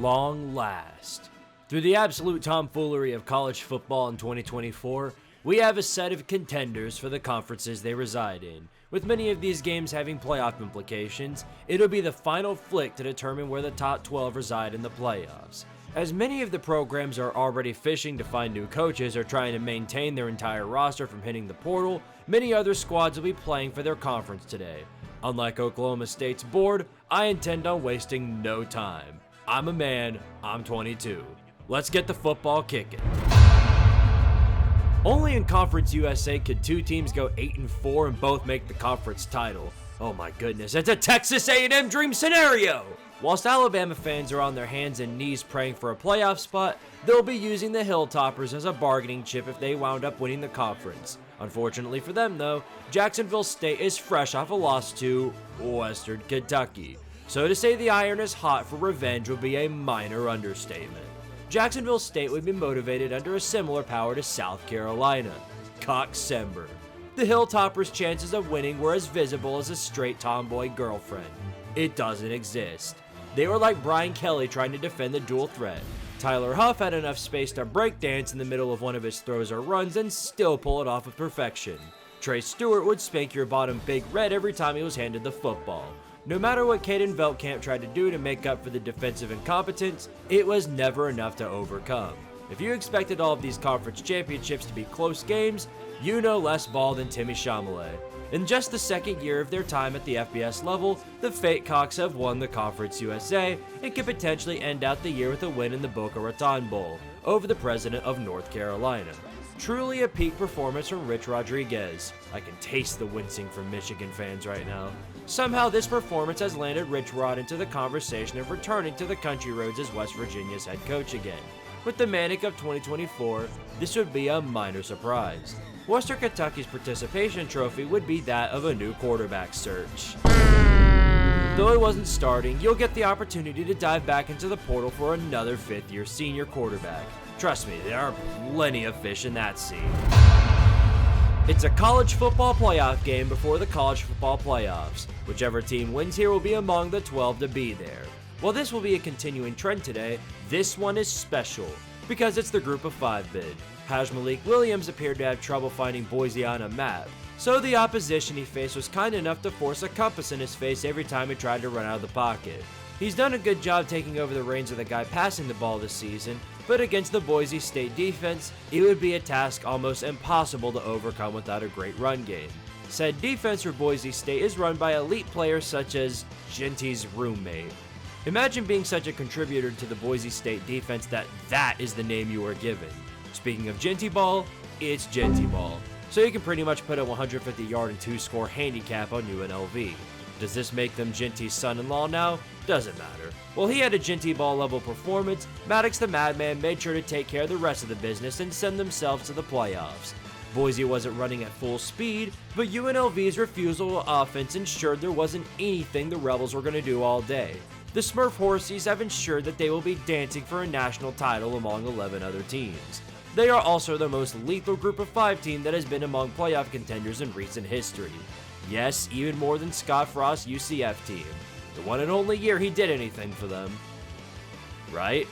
long last. Through the absolute tomfoolery of college football in 2024, we have a set of contenders for the conferences they reside in. With many of these games having playoff implications, it'll be the final flick to determine where the top 12 reside in the playoffs. As many of the programs are already fishing to find new coaches or trying to maintain their entire roster from hitting the portal, many other squads will be playing for their conference today. Unlike Oklahoma State's board, I intend on wasting no time. I'm a man, I'm 22. Let's get the football kicking. Only in Conference USA could two teams go 8-4 and both make the conference title. Oh my goodness, it's a Texas A&M dream scenario! Whilst Alabama fans are on their hands and knees praying for a playoff spot, they'll be using the Hilltoppers as a bargaining chip if they wound up winning the conference. Unfortunately for them though, Jacksonville State is fresh off a loss to Western Kentucky. So to say the iron is hot for revenge would be a minor understatement. Jacksonville State would be motivated under a similar power to South Carolina, Cocksember. The Hilltoppers' chances of winning were as visible as a straight tomboy girlfriend. It doesn't exist. They were like Brian Kelly trying to defend the dual threat. Tyler Huff had enough space to breakdance in the middle of one of his throws or runs and still pull it off with perfection. Trey Stewart would spank your bottom big red every time he was handed the football. No matter what Caden Veltkamp tried to do to make up for the defensive incompetence, it was never enough to overcome. If you expected all of these conference championships to be close games, you know less ball than Timmy Chalamet. In just the second year of their time at the FBS level, the Fate Cocks have won the Conference USA and could potentially end out the year with a win in the Boca Raton Bowl over the president of North Carolina. Truly a peak performance from Rich Rodriguez. I can taste the wincing from Michigan fans right now. Somehow this performance has landed Rich Rod into the conversation of returning to the country roads as West Virginia's head coach again. With the Manic of 2024, this would be a minor surprise. Western Kentucky's participation trophy would be that of a new quarterback search. Though he wasn't starting, you'll get the opportunity to dive back into the portal for another fifth-year senior quarterback. Trust me, there are plenty of fish in that sea. It's a college football playoff game before the college football playoffs. Whichever team wins here will be among the 12 to be there. While this will be a continuing trend today, this one is special because it's the group of 5 bid. Haj Malik Williams appeared to have trouble finding Boise on a map, so the opposition he faced was kind enough to force a compass in his face every time he tried to run out of the pocket. He's done a good job taking over the reins of the guy passing the ball this season, but against the Boise State defense, it would be a task almost impossible to overcome without a great run game. Said defense for Boise State is run by elite players such as Genty's roommate. Imagine being such a contributor to the Boise State defense that is the name you were given. Speaking of Genty ball, it's Genty ball. So you can pretty much put a 150-yard and 2-score handicap on UNLV. Does this make them Genty's son-in-law now? Doesn't matter. While he had a Genty ball level performance, Maddox the Madman made sure to take care of the rest of the business and send themselves to the playoffs. Boise wasn't running at full speed, but UNLV's refusal to offense ensured there wasn't anything the Rebels were going to do all day. The Smurf Horsies have ensured that they will be dancing for a national title among 11 other teams. They are also the most lethal group of 5 team that has been among playoff contenders in recent history. Yes, even more than Scott Frost's UCF team. The one and only year he did anything for them. Right?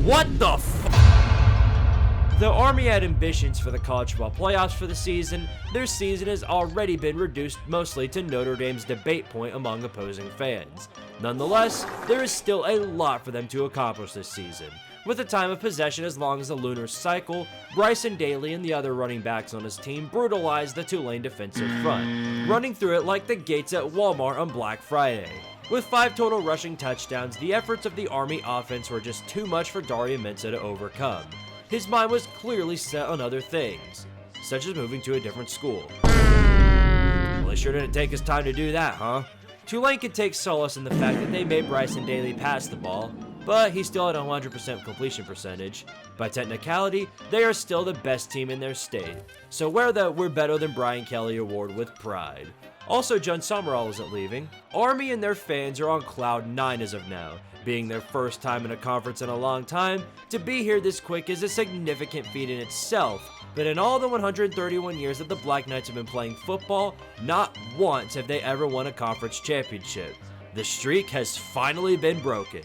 What the f***? Though Army had ambitions for the college football playoffs for the season, their season has already been reduced mostly to Notre Dame's debate point among opposing fans. Nonetheless, there is still a lot for them to accomplish this season. With a time of possession as long as the lunar cycle, Bryson Daly and the other running backs on his team brutalized the Tulane defensive front, running through it like the gates at Walmart on Black Friday. With 5 total rushing touchdowns, the efforts of the Army offense were just too much for Darian Mensah to overcome. His mind was clearly set on other things, such as moving to a different school. Well, it sure didn't take his time to do that, huh? Tulane could take solace in the fact that they made Bryson Daly pass the ball, but he still had a 100% completion percentage. By technicality, they are still the best team in their state, so wear the "we're better than Brian Kelly" award with pride. Also, John Summerall isn't leaving. Army and their fans are on cloud 9 as of now. Being their first time in a conference in a long time, to be here this quick is a significant feat in itself, but in all the 131 years that the Black Knights have been playing football, not once have they ever won a conference championship. The streak has finally been broken.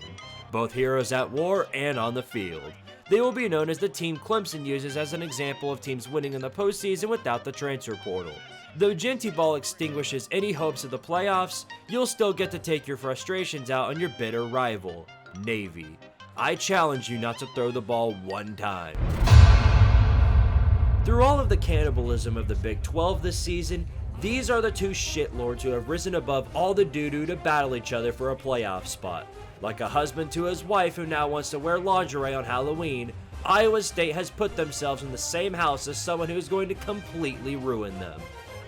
both heroes at war and on the field. They will be known as the team Clemson uses as an example of teams winning in the postseason without the transfer portal. Though Genty Ball extinguishes any hopes of the playoffs, you'll still get to take your frustrations out on your bitter rival, Navy. I challenge you not to throw the ball one time. Through all of the cannibalism of the Big 12 this season, these are the two shitlords who have risen above all the doo-doo to battle each other for a playoff spot. Like a husband to his wife who now wants to wear lingerie on Halloween, Iowa State has put themselves in the same house as someone who is going to completely ruin them.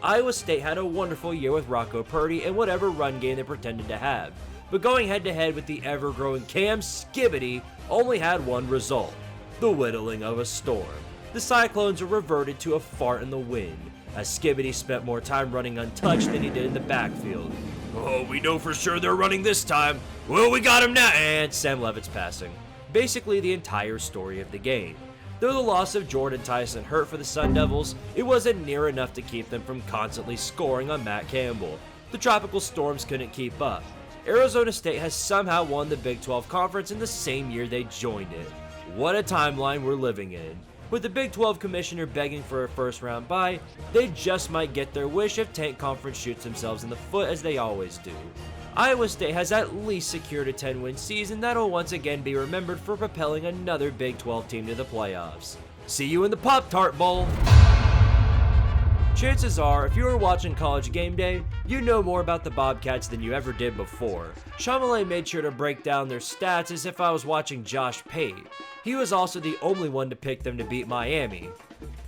Iowa State had a wonderful year with Rocco Purdy and whatever run game they pretended to have, but going head-to-head with the ever-growing Cam Skibbity only had one result: the whittling of a storm. The Cyclones were reverted to a fart in the wind, as Skibbity spent more time running untouched than he did in the backfield. Oh, we know for sure they're running this time. Well, we got him now. And Sam Levitt's passing. Basically the entire story of the game. Though the loss of Jordan Tyson hurt for the Sun Devils, it wasn't near enough to keep them from constantly scoring on Matt Campbell. The tropical storms couldn't keep up. Arizona State has somehow won the Big 12 Conference in the same year they joined it. What a timeline we're living in. With the Big 12 commissioner begging for a first-round bye, they just might get their wish if Tank Conference shoots themselves in the foot as they always do. Iowa State has at least secured a 10-win season that'll once again be remembered for propelling another Big 12 team to the playoffs. See you in the Pop-Tart Bowl! Chances are, if you were watching College Game Day, you know more about the Bobcats than you ever did before. Chamalé made sure to break down their stats as if I was watching Josh Pate. He was also the only one to pick them to beat Miami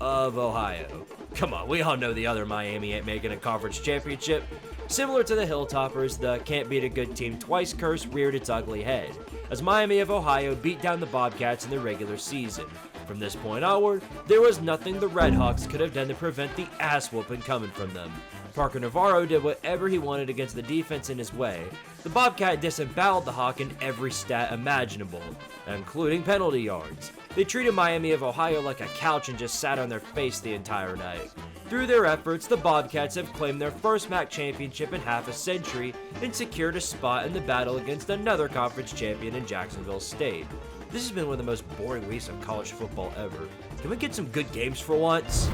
of Ohio. Come on, we all know the other Miami ain't making a conference championship. Similar to the Hilltoppers, the can't beat a good team twice curse reared its ugly head, as Miami of Ohio beat down the Bobcats in the regular season. From this point onward, there was nothing the Redhawks could have done to prevent the ass whooping coming from them. Parker Navarro did whatever he wanted against the defense in his way. The Bobcat disemboweled the Hawk in every stat imaginable, including penalty yards. They treated Miami of Ohio like a couch and just sat on their face the entire night. Through their efforts, the Bobcats have claimed their first MAC championship in half a century and secured a spot in the battle against another conference champion in Jacksonville State. This has been one of the most boring weeks of college football ever. Can we get some good games for once?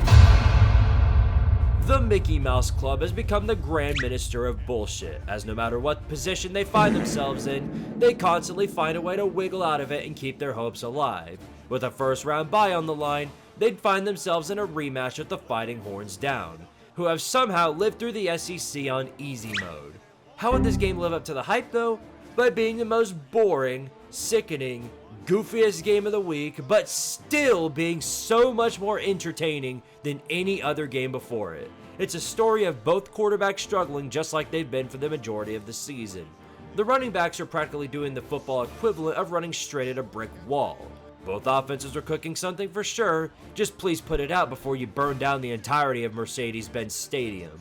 The Mickey Mouse Club has become the Grand Minister of bullshit, as no matter what position they find themselves in, they constantly find a way to wiggle out of it and keep their hopes alive. With a first-round bye on the line, they'd find themselves in a rematch with the Fighting Horns Down, who have somehow lived through the SEC on easy mode. How would this game live up to the hype though? By being the most boring, sickening, goofiest game of the week, but still being so much more entertaining than any other game before it. It's a story of both quarterbacks struggling just like they've been for the majority of the season. The running backs are practically doing the football equivalent of running straight at a brick wall. Both offenses are cooking something for sure, just please put it out before you burn down the entirety of Mercedes-Benz Stadium.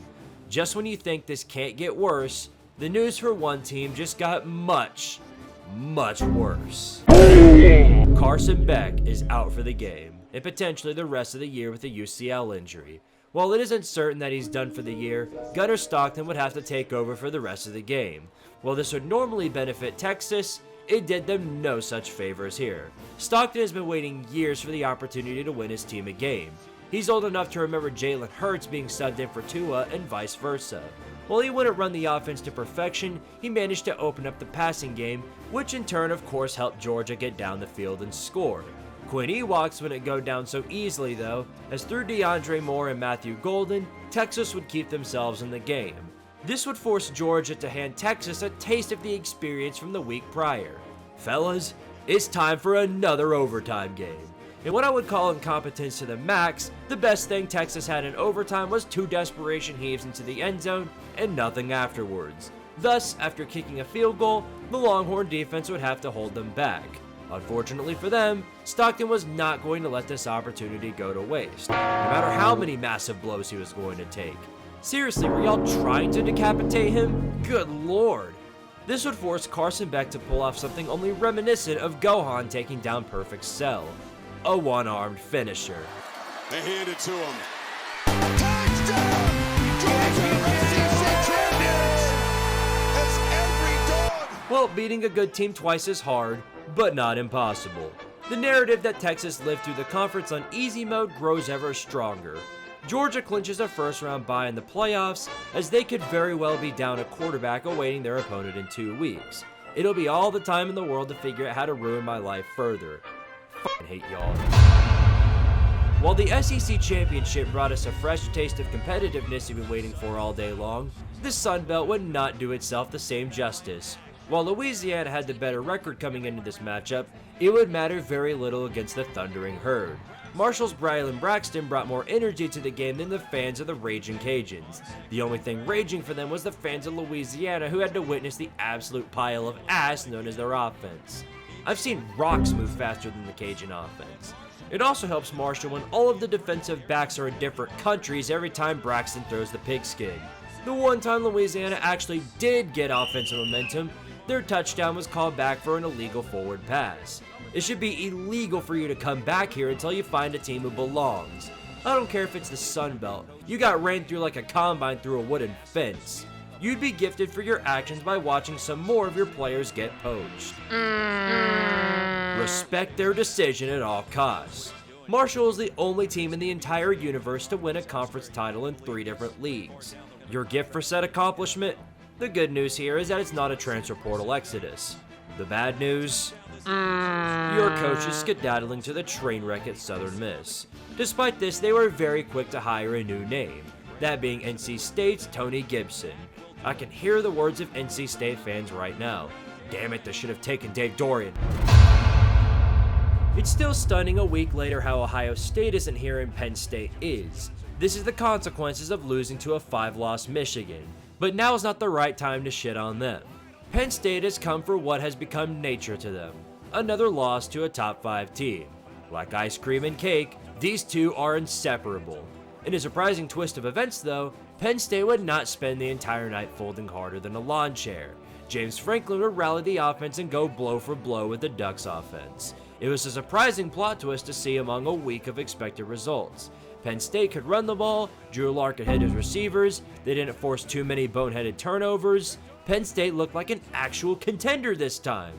Just when you think this can't get worse, the news for one team just got much worse. Carson Beck is out for the game, and potentially the rest of the year with a UCL injury. While it isn't certain that he's done for the year, Gunnar Stockton would have to take over for the rest of the game. While this would normally benefit Texas, it did them no such favors here. Stockton has been waiting years for the opportunity to win his team a game. He's old enough to remember Jalen Hurts being subbed in for Tua and vice versa. While he wouldn't run the offense to perfection, he managed to open up the passing game, which in turn of course helped Georgia get down the field and score. Quinn Ewokes wouldn't go down so easily though, as through DeAndre Moore and Matthew Golden, Texas would keep themselves in the game. This would force Georgia to hand Texas a taste of the experience from the week prior. Fellas, it's time for another overtime game. In what I would call incompetence to the max, the best thing Texas had in overtime was 2 desperation heaves into the end zone and nothing afterwards. Thus, after kicking a field goal, the Longhorn defense would have to hold them back. Unfortunately for them, Stockton was not going to let this opportunity go to waste, no matter how many massive blows he was going to take. Seriously, were y'all trying to decapitate him? Good lord. This would force Carson Beck to pull off something only reminiscent of Gohan taking down Perfect Cell. A one-armed finisher. They hand it to him. Touchdown! Georgia SEC champions! As every dog. Well, beating a good team twice as hard, but not impossible. The narrative that Texas lived through the conference on easy mode grows ever stronger. Georgia clinches a first-round bye in the playoffs, as they could very well be down a quarterback awaiting their opponent in 2 weeks. It'll be all the time in the world to figure out how to ruin my life further. Fucking hate y'all. While the SEC Championship brought us a fresh taste of competitiveness we've been waiting for all day long, the Sun Belt would not do itself the same justice. While Louisiana had the better record coming into this matchup, it would matter very little against the Thundering Herd. Marshall's Braylon Braxton brought more energy to the game than the fans of the Raging Cajuns. The only thing raging for them was the fans of Louisiana, who had to witness the absolute pile of ass known as their offense. I've seen rocks move faster than the Cajun offense. It also helps Marshall when all of the defensive backs are in different countries every time Braxton throws the pigskin. The one time Louisiana actually did get offensive momentum, their touchdown was called back for an illegal forward pass. It should be illegal for you to come back here until you find a team who belongs. I don't care if it's the Sun Belt. You got ran through like a combine through a wooden fence. You'd be gifted for your actions by watching some more of your players get poached. Respect their decision at all costs. Marshall is the only team in the entire universe to win a conference title in 3 different leagues. Your gift for said accomplishment? The good news here is that it's not a transfer portal exodus. The bad news? Your coach is skedaddling to the train wreck at Southern Miss. Despite this, they were very quick to hire a new name, that being NC State's Tony Gibson. I can hear the words of NC State fans right now. Damn it, they should have taken Dave Dorian. It's still stunning a week later how Ohio State isn't here and Penn State is. This is the consequences of losing to a 5-loss Michigan, but now is not the right time to shit on them. Penn State has come for what has become nature to them, another loss to a top 5 team. Like ice cream and cake, these two are inseparable. In a surprising twist of events though, Penn State would not spend the entire night folding harder than a lawn chair. James Franklin would rally the offense and go blow for blow with the Ducks offense. It was a surprising plot twist to see among a week of expected results. Penn State could run the ball, Drew Lark could hit his receivers, they didn't force too many boneheaded turnovers. Penn State looked like an actual contender this time.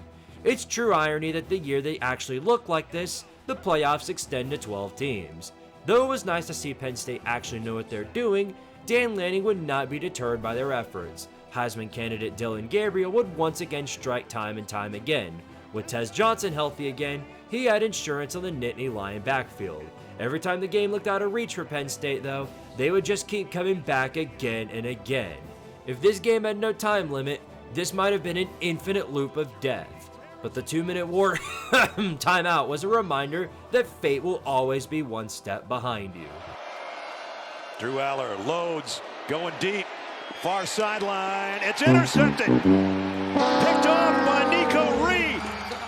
It's true irony that the year they actually look like this, the playoffs extend to 12 teams. Though it was nice to see Penn State actually know what they're doing, Dan Lanning would not be deterred by their efforts. Heisman candidate Dylan Gabriel would once again strike time and time again. With Tez Johnson healthy again, he had insurance on the Nittany Lion backfield. Every time the game looked out of reach for Penn State though, they would just keep coming back again and again. If this game had no time limit, this might have been an infinite loop of death. But the 2-minute war timeout was a reminder that fate will always be one step behind you. Drew Aller loads, going deep, far sideline. It's intercepted. Picked off by Nico Reed.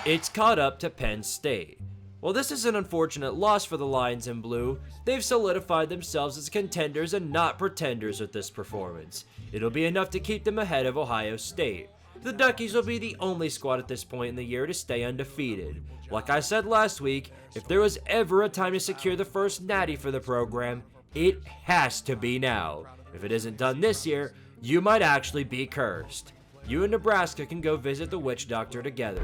It's caught up to Penn State. While this is an unfortunate loss for the Lions in Blue, they've solidified themselves as contenders and not pretenders with this performance. It'll be enough to keep them ahead of Ohio State. The Duckies will be the only squad at this point in the year to stay undefeated. Like I said last week, if there was ever a time to secure the first natty for the program, it has to be now. If it isn't done this year, you might actually be cursed. You and Nebraska can go visit the witch doctor together.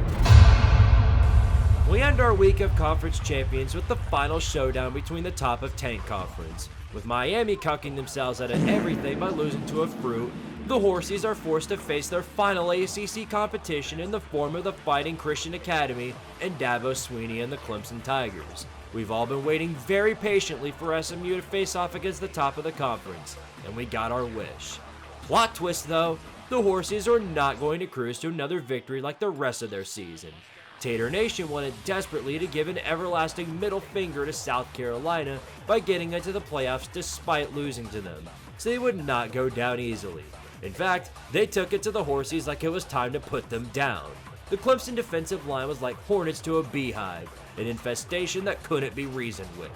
We end our week of conference champions with the final showdown between the top of Tank Conference. With Miami cucking themselves out of everything by losing to a fruit, the Horsies are forced to face their final ACC competition in the form of the Fighting Christian Academy and Dabo Swinney and the Clemson Tigers. We've all been waiting very patiently for SMU to face off against the top of the conference, and we got our wish. Plot twist though, the Horsies are not going to cruise to another victory like the rest of their season. Tater Nation wanted desperately to give an everlasting middle finger to South Carolina by getting into the playoffs despite losing to them, so they would not go down easily. In fact, they took it to the Horsies like it was time to put them down. The Clemson defensive line was like hornets to a beehive, an infestation that couldn't be reasoned with.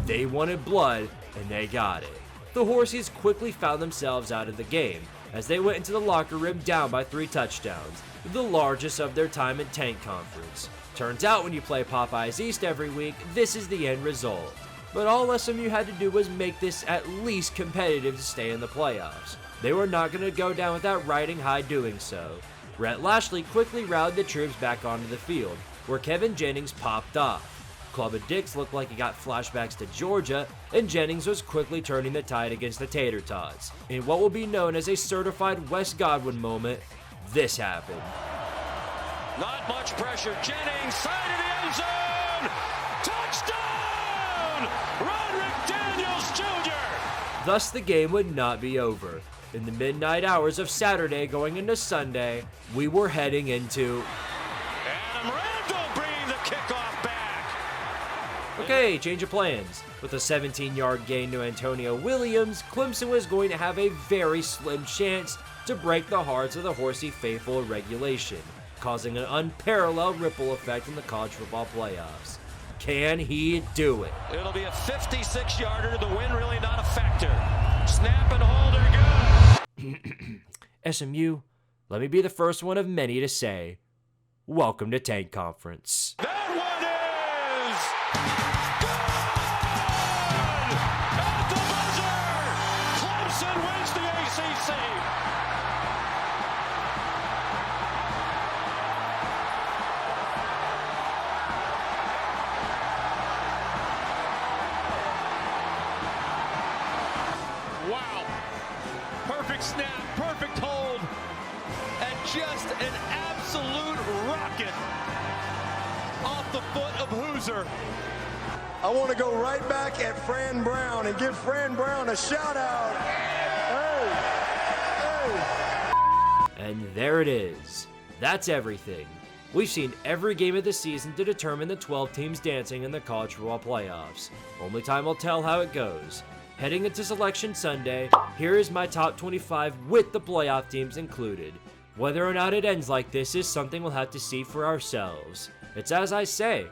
They wanted blood, and they got it. The Horsies quickly found themselves out of the game, as they went into the locker room down by 3 touchdowns, the largest of their time in Tank Conference. Turns out when you play Popeyes East every week, this is the end result. But all SMU had to do was make this at least competitive to stay in the playoffs. They were not going to go down without riding high doing so. Rhett Lashley quickly rallied the troops back onto the field, where Kevin Jennings popped off. Club of Dicks looked like he got flashbacks to Georgia, and Jennings was quickly turning the tide against the Tater Tots. In what will be known as a certified Wes Godwin moment, this happened. Not much pressure. Jennings, side of the end zone. Touchdown! Roderick Daniels Jr. Thus, the game would not be over. In the midnight hours of Saturday going into Sunday, we were heading into... Adam Randall bringing the kickoff back. Okay, change of plans. With a 17-yard gain to Antonio Williams, Clemson was going to have a very slim chance to break the hearts of the Horsey faithful in regulation, causing an unparalleled ripple effect in the college football playoffs. Can he do it? It'll be a 56-yarder. The win really not a factor. Snap and hold are good. SMU, let me be the first one of many to say, welcome to Tank Conference. That one is good! At the buzzer! Clemson wins the ACC. Wow. Perfect snap, perfect hold, and just an absolute rocket off the foot of Hoosier. I want to go right back at Fran Brown and give Fran Brown a shout out. Hey. And there it is. That's everything. We've seen every game of the season to determine the 12 teams dancing in the college football playoffs. Only time will tell how it goes. Heading into Selection Sunday, here is my top 25 with the playoff teams included. Whether or not it ends like this is something we'll have to see for ourselves. It's as I say,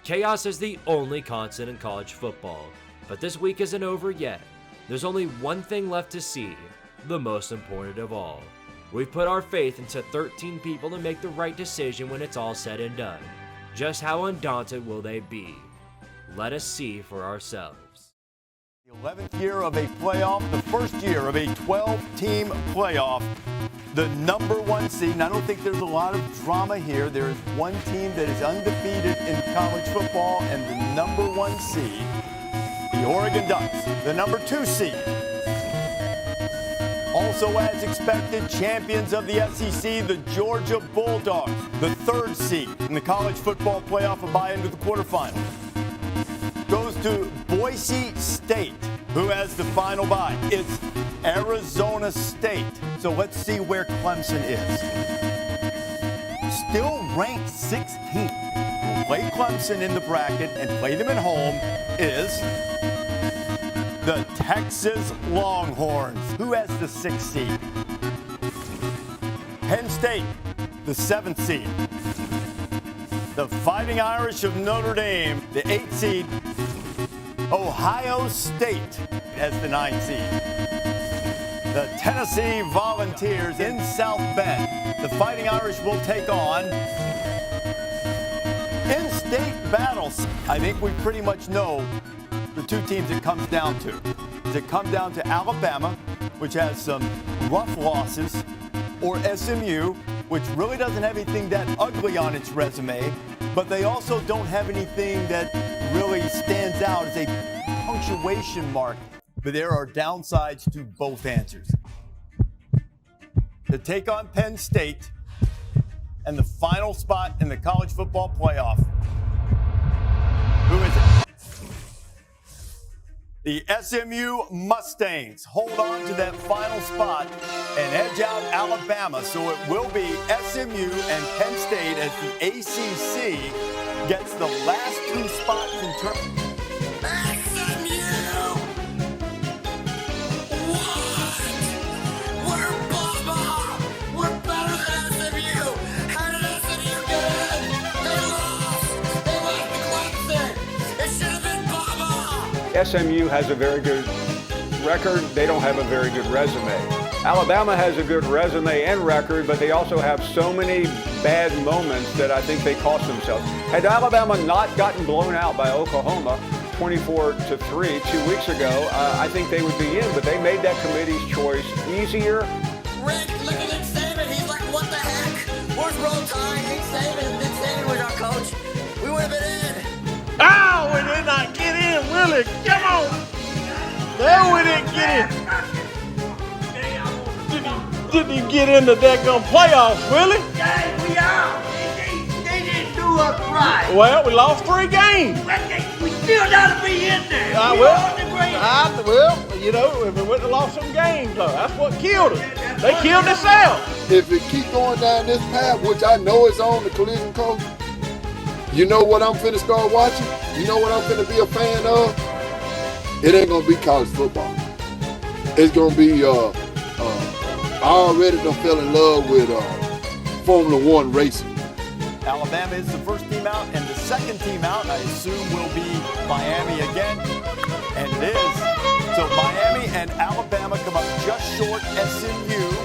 chaos is the only constant in college football. But this week isn't over yet. There's only one thing left to see, the most important of all. We've put our faith into 13 people to make the right decision when it's all said and done. Just how undaunted will they be? Let us see for ourselves. The 11th year of a playoff, the first year of a 12-team playoff, the number one seed, and I don't think there's a lot of drama here. There is one team that is undefeated in college football, and the number one seed, the Oregon Ducks, the number 2 seed. Also, as expected, champions of the SEC, the Georgia Bulldogs, the 3rd seed in the college football playoff, a bye into the quarterfinals. Goes to Boise State, who has the final bye. It's Arizona State. So let's see where Clemson is. Still ranked 16th. We'll play Clemson in the bracket and play them at home is the Texas Longhorns, who has the 6th seed. Penn State, the 7th seed. The Fighting Irish of Notre Dame, the 8th seed. Ohio State has the 9th seed. The Tennessee Volunteers in South Bend. The Fighting Irish will take on in-state battles. I think we pretty much know the 2 teams it comes down to. Does it come down to Alabama, which has some rough losses, or SMU, which really doesn't have anything that ugly on its resume, but they also don't have anything that really stands out as a punctuation mark. But there are downsides to both answers. To take on Penn State and the final spot in the college football playoff. Who is it? The SMU Mustangs hold on to that final spot and edge out Alabama. So it will be SMU and Penn State as the ACC gets the last 2 spots in terms. SMU! What? We're Baba! We're better than SMU! How did SMU get in? They lost! They lost to Clemson! It should have been Baba! SMU has a very good record. They don't have a very good resume. Alabama has a good resume and record, but they also have so many bad moments that I think they cost themselves. Had Alabama not gotten blown out by Oklahoma 24-3 2 weeks ago, I think they would be in, but they made that committee's choice easier. Rick, look at Nick Saban. He's like, what the heck? Where's Roll Tide? Nick Saban was our coach. Willie, come on. No, we didn't get in. Didn't even get in the daggone playoffs, Willie. Yeah, we are. They didn't do us right. Well, we lost 3 games. But we still got to be in there. Well, you know, if we wouldn't have lost some games, though, that's what killed us. They killed themselves. If it keep going down this path, which I know is on the collision course, you know what I'm finna start watching? You know what I'm finna be a fan of? It ain't gonna be college football. It's gonna be, I already done fell in love with Formula One racing. Alabama is the first team out, and the second team out, I assume, will be Miami again. And it is. So Miami and Alabama come up just short. SMU